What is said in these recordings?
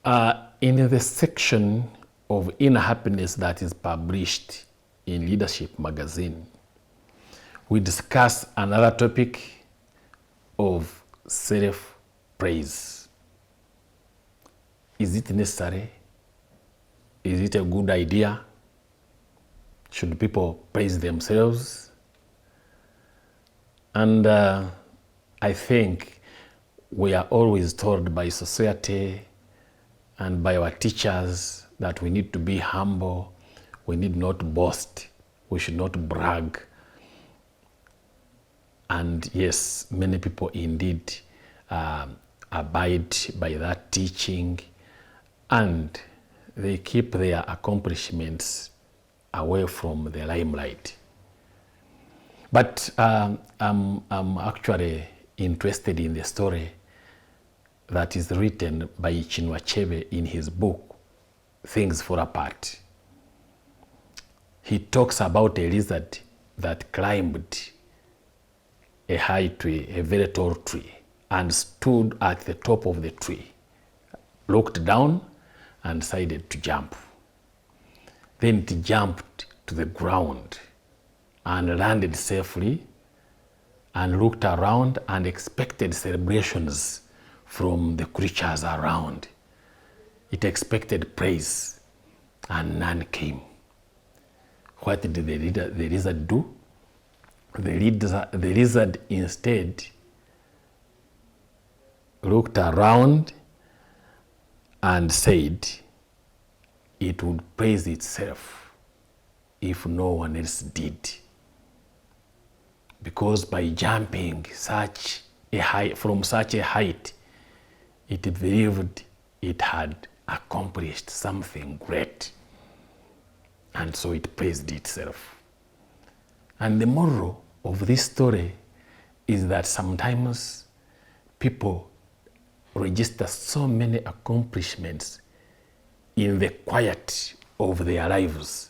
In the section of inner happiness that is published in Leadership magazine, we discuss another topic of self-praise. Is it necessary? Is it a good idea? Should people praise themselves? And I think we are always told by society and by our teachers that we need to be humble, we need not boast, we should not brag. And yes, many people indeed abide by that teaching, and they keep their accomplishments away from the limelight. But I'm actually interested in the story that is written by Chinua Achebe in his book, Things Fall Apart. He talks about a lizard that climbed a high tree, a very tall tree, and stood at the top of the tree, looked down and decided to jump. Then it jumped to the ground and landed safely and looked around and expected celebrations from the creatures around. It expected praise, and none came. What did the lizard do? The lizard instead looked around and said it would praise itself if no one else did. Because by jumping from such a height, it believed it had accomplished something great. And so it praised itself. And the moral of this story is that sometimes people register so many accomplishments in the quiet of their lives,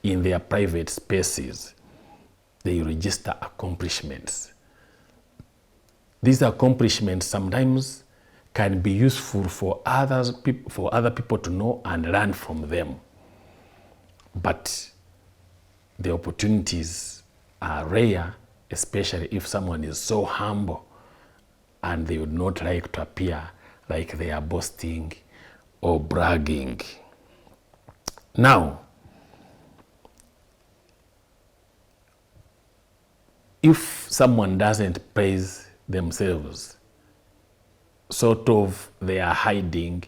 in their private spaces. They register accomplishments. These accomplishments sometimes can be useful for other people to know and learn from them. But the opportunities are rare, especially if someone is so humble and they would not like to appear like they are boasting or bragging. Now, if someone doesn't praise themselves, sort of they are hiding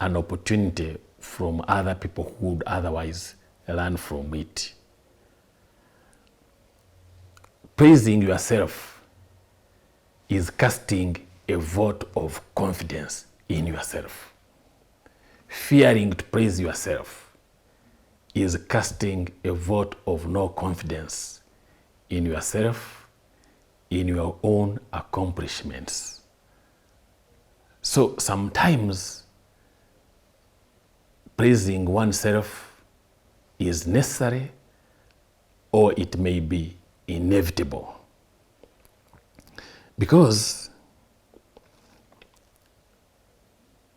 an opportunity from other people who would otherwise learn from it. Praising yourself is casting a vote of confidence in yourself. Fearing to praise yourself is casting a vote of no confidence in yourself, in your own accomplishments. So sometimes praising oneself is necessary, or it may be inevitable. Because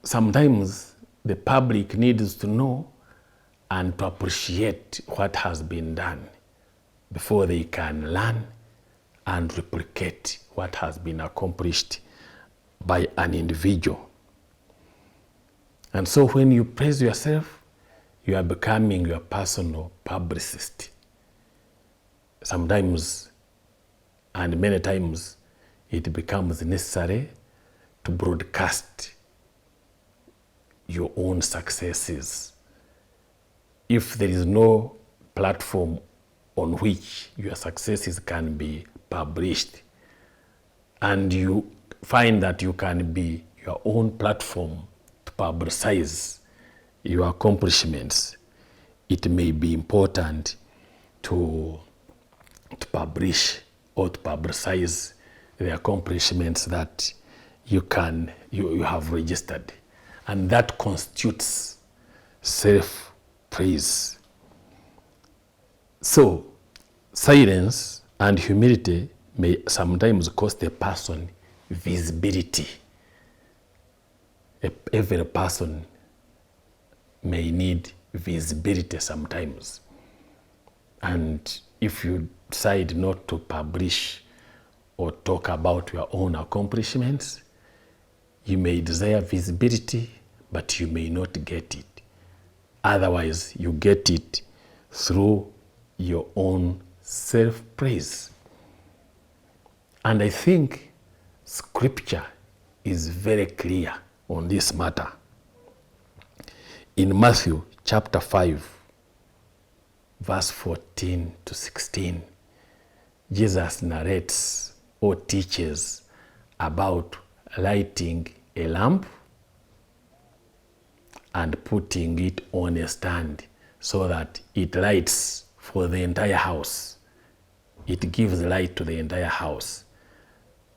sometimes the public needs to know and to appreciate what has been done before they can learn and replicate what has been accomplished by an individual. And so when you praise yourself, you are becoming your personal publicist. Sometimes, and many times, it becomes necessary to broadcast your own successes. If there is no platform on which your successes can be published, and you find that you can be your own platform to publicize your accomplishments, it may be important to publish or to publicize the accomplishments that you have registered. And that constitutes self-praise. So, silence and humility may sometimes cost a person visibility. Every person may need visibility sometimes. And if you decide not to publish or talk about your own accomplishments, you may desire visibility, but you may not get it. Otherwise, you get it through your own self-praise. And I think scripture is very clear on this matter. In Matthew chapter 5, verse 14 to 16, Jesus narrates or teaches about lighting a lamp and putting it on a stand so that it lights for the entire house. It gives light to the entire house.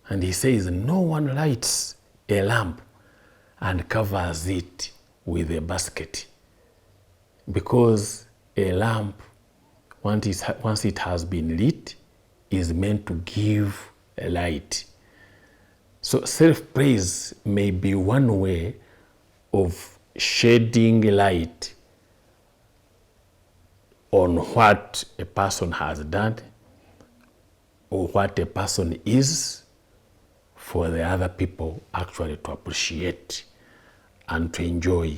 And he says, no one lights a lamp and covers it with a basket, because a lamp, once it has been lit, is meant to give a light. So self-praise may be one way of shedding light on what a person has done or what a person is, for the other people actually to appreciate and to enjoy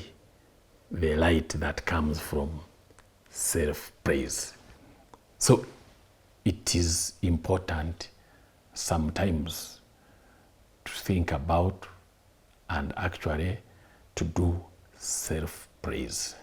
the light that comes from self-praise. So it is important sometimes to think about and actually to do self-praise.